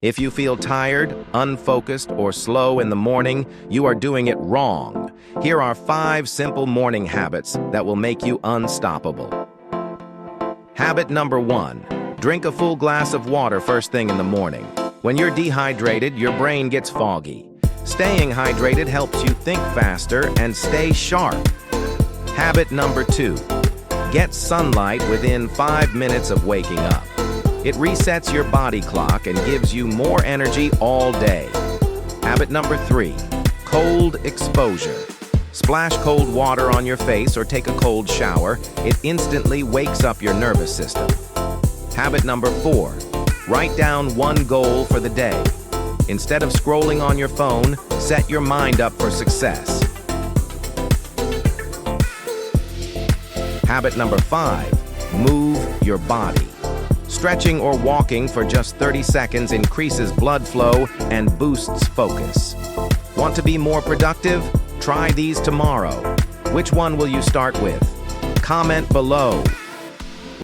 If you feel tired, unfocused, or slow in the morning, you are doing it wrong. Here are 5 simple morning habits that will make you unstoppable. Habit number 1. Drink a full glass of water first thing in the morning. When you're dehydrated, your brain gets foggy. Staying hydrated helps you think faster and stay sharp. Habit number 2. Get sunlight within 5 minutes of waking up. It resets your body clock and gives you more energy all day. Habit number 3. Cold exposure. Splash cold water on your face or take a cold shower. It instantly wakes up your nervous system. Habit number 4. Write down one goal for the day. Instead of scrolling on your phone, set your mind up for success. Habit number 5. Move your body. Stretching or walking for just 30 seconds increases blood flow and boosts focus. Want to be more productive? Try these tomorrow. Which one will you start with? Comment below.